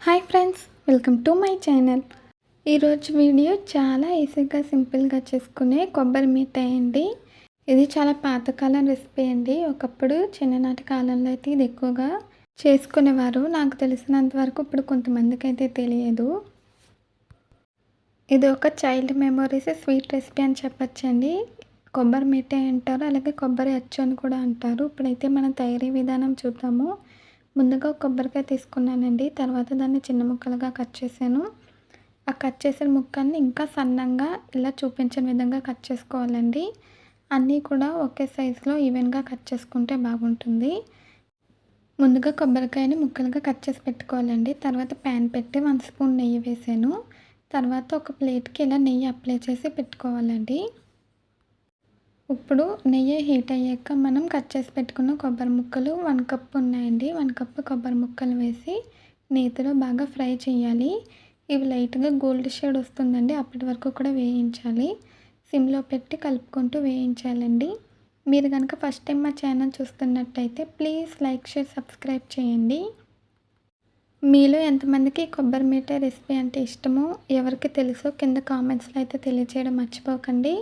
Hi friends, welcome to my channel. ఈరోజు video చాలా ఈజీగా సింపుల్గా చేసుకునే కొబ్బరి మిఠాయి అండి. ఇది చాలా పాతకాలం రెసిపీ అండి. ఒకప్పుడు చిన్ననాటి కాలంలో అయితే ఇది ఎక్కువగా చేసుకునేవారు. నాకు తెలిసినంత వరకు ఇప్పుడు కొంతమందికి అయితే తెలియదు. ఇది ఒక చైల్డ్ మెమోరీస్ స్వీట్ రెసిపీ అని చెప్పచ్చండి. కొబ్బరి మిఠాయి అంటారు, అలాగే కొబ్బరి అచ్చు అని కూడా అంటారు. ఇప్పుడైతే మనం తయారీ విధానం చూద్దాము. ముందుగా కొబ్బరికాయ తీసుకున్నానండి. తర్వాత దాన్ని చిన్న ముక్కలుగా కట్ చేశాను. ఆ కట్ చేసిన ముక్కల్ని ఇంకా సన్నంగా ఇలా చూపించిన విధంగా కట్ చేసుకోవాలండి. అన్నీ కూడా ఒకే సైజులో ఈవెన్గా కట్ చేసుకుంటే బాగుంటుంది. ముందుగా కొబ్బరికాయని ముక్కలుగా కట్ చేసి పెట్టుకోవాలండి. తర్వాత ప్యాన్ పెట్టి 1 స్పూన్ నెయ్యి వేసాను. తర్వాత ఒక ప్లేట్కి ఇలా నెయ్యి అప్లై చేసి పెట్టుకోవాలండి. ఇప్పుడు నెయ్యి హీట్ అయ్యాక మనం కట్ చేసి పెట్టుకున్న కొబ్బరి ముక్కలు 1 కప్ ఉన్నాయండి. 1 కప్పు కొబ్బరి ముక్కలు వేసి నేతిలో బాగా ఫ్రై చేయాలి. ఇవి లైట్గా గోల్డ్ షేడ్ వస్తుందండి, అప్పటి వరకు కూడా వేయించాలి. సిమ్లో పెట్టి కలుపుకుంటూ వేయించాలండి. మీరు కనుక ఫస్ట్ టైం మా ఛానల్ చూస్తున్నట్టయితే ప్లీజ్ లైక్, షేర్, సబ్స్క్రైబ్ చేయండి. మీలో ఎంతమందికి కొబ్బరి మిఠాయి రెసిపీ అంటే ఇష్టమో, ఎవరికి తెలుసో కింద కామెంట్స్లో అయితే తెలియజేయడం మర్చిపోకండి.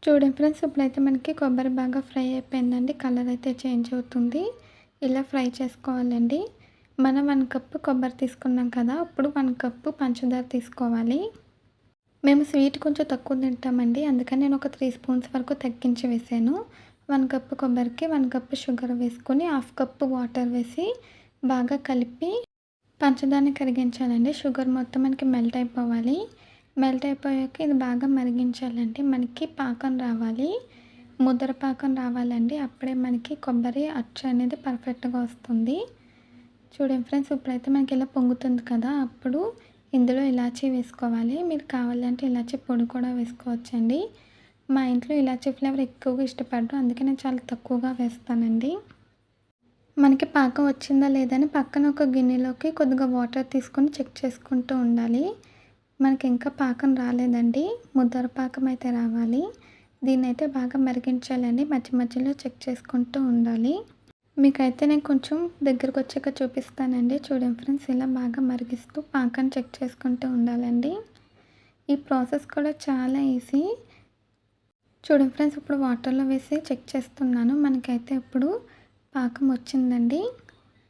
చూడండి ఫ్రెండ్స్, ఇప్పుడైతే మనకి కొబ్బరి బాగా ఫ్రై అయిపోయిందండి. కలర్ అయితే చేంజ్ అవుతుంది. ఇలా ఫ్రై చేసుకోవాలండి. మనం 1 కప్పు కొబ్బరి తీసుకున్నాం కదా, ఇప్పుడు 1 కప్పు పంచదార తీసుకోవాలి. మేము స్వీట్ కొంచెం తక్కువ తింటామండి, అందుకని నేను ఒక 3 స్పూన్స్ వరకు తగ్గించి వేసాను. 1 కప్పు కొబ్బరికి 1 కప్పు షుగర్ వేసుకొని 1/2 కప్పు వాటర్ వేసి బాగా కలిపి పంచదారని కరిగించాలండి. షుగర్ మొత్తం మనకి మెల్ట్ అయిపోవాలి. మెల్ట్ అయిపోయాక ఇది బాగా మరిగించాలండి. మనకి పాకం రావాలి, ముద్దర పాకం రావాలండి. అప్పుడే మనకి కొబ్బరి అచ్చు అనేది పర్ఫెక్ట్గా వస్తుంది. చూడండి ఫ్రెండ్స్, ఇప్పుడైతే మనకి ఇలా పొంగుతుంది కదా, అప్పుడు ఇందులో ఇలాచీ వేసుకోవాలి. మీరు కావాలంటే ఇలాచీ పొడి కూడా వేసుకోవచ్చండి. మా ఇంట్లో ఇలాచీ ఫ్లేవర్ ఎక్కువగా ఇష్టపడరు, అందుకే నేను చాలా తక్కువగా వేస్తానండి. మనకి పాకం వచ్చిందా లేదని పక్కన ఒక గిన్నెలోకి కొద్దిగా వాటర్ తీసుకొని చెక్ చేసుకుంటూ ఉండాలి. మనకి ఇంకా పాకం రాలేదండి, ముద్దర పాకం అయితే రావాలి. దీన్ని అయితే బాగా మరిగించాలండి. మధ్య మధ్యలో చెక్ చేసుకుంటూ ఉండాలి. మీకైతే నేను కొంచెం దగ్గరకు వచ్చాక చూపిస్తానండి. చూడండి ఫ్రెండ్స్, ఇలా బాగా మరిగిస్తూ పాకాన్ని చెక్ చేసుకుంటూ ఉండాలండి. ఈ ప్రాసెస్ కూడా చాలా ఈజీ. చూడండి ఫ్రెండ్స్, ఇప్పుడు వాటర్లో వేసి చెక్ చేస్తున్నాను. మనకైతే ఇప్పుడు పాకం వచ్చిందండి.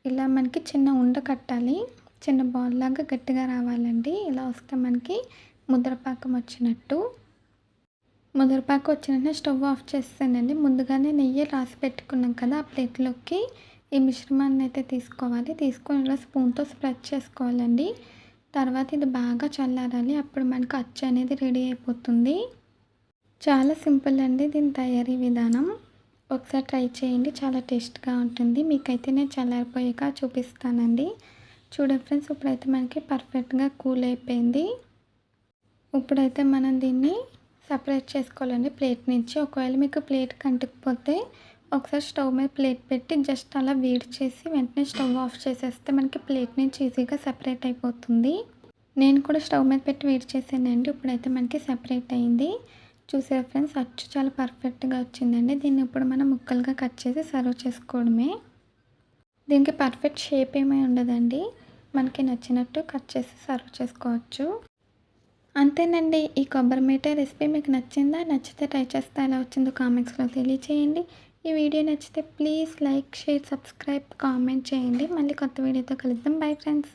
ఇలా మనకి చిన్న ఉండ కట్టాలి, చిన్న బాల్ లాగా గట్టిగా రావాలండి. ఇలా వస్తే మనకి ముద్రపాకం వచ్చినట్టు. ముద్రపాకం వచ్చినట్టు స్టవ్ ఆఫ్ చేస్తానండి. ముందుగానే నెయ్యి రాసి పెట్టుకున్నాం కదా, ఆ ప్లేట్లోకి ఈ మిశ్రమాన్ని అయితే తీసుకోవాలి. తీసుకొని ఇలా స్పూన్తో స్ప్రెడ్ చేసుకోవాలండి. తర్వాత ఇది బాగా చల్లారాలి, అప్పుడు మనకి అచ్చు అనేది రెడీ అయిపోతుంది. చాలా సింపుల్ అండి దీని తయారీ విధానం. ఒకసారి ట్రై చేయండి, చాలా టేస్ట్గా ఉంటుంది. మీకైతే నేను చల్లారిపోయాక చూపిస్తానండి. చూడండి ఫ్రెండ్స్, ఇప్పుడైతే మనకి పర్ఫెక్ట్గా కూల్ అయిపోయింది. ఇప్పుడైతే మనం దీన్ని సపరేట్ చేసుకోవాలండి ప్లేట్ నుంచి. ఒకవేళ మీకు ప్లేట్ కంటకపోతే ఒకసారి స్టవ్ మీద ప్లేట్ పెట్టి జస్ట్ అలా వేడి చేసి వెంటనే స్టవ్ ఆఫ్ చేసేస్తే మనకి ప్లేట్ నుంచి ఈజీగా సపరేట్ అయిపోతుంది. నేను కూడా స్టవ్ మీద పెట్టి వేడి చేసానండి. ఇప్పుడైతే మనకి సపరేట్ అయింది. చూసారా ఫ్రెండ్స్, అచ్చు చాలా పర్ఫెక్ట్గా వచ్చిందండి. దీన్ని ఇప్పుడు మనం ముక్కలుగా కట్ చేసి సర్వ్ చేసుకోవడమే. దీనికి పర్ఫెక్ట్ షేప్ ఏమీ ఉండదండి, మనకి నచ్చినట్టు కట్ చేసి సర్వ్ చేసుకోవచ్చు. అంతేనండి, ఈ కొబ్బరి మిఠాయి రెసిపీ మీకు నచ్చిందా? నచ్చితే ట్రై చేస్తే ఎలా వచ్చిందో కామెంట్స్లో తెలియచేయండి. ఈ వీడియో నచ్చితే please like, share, subscribe, comment చేయండి. మళ్ళీ కొత్త వీడియోతో కలుద్దాం. Bye friends.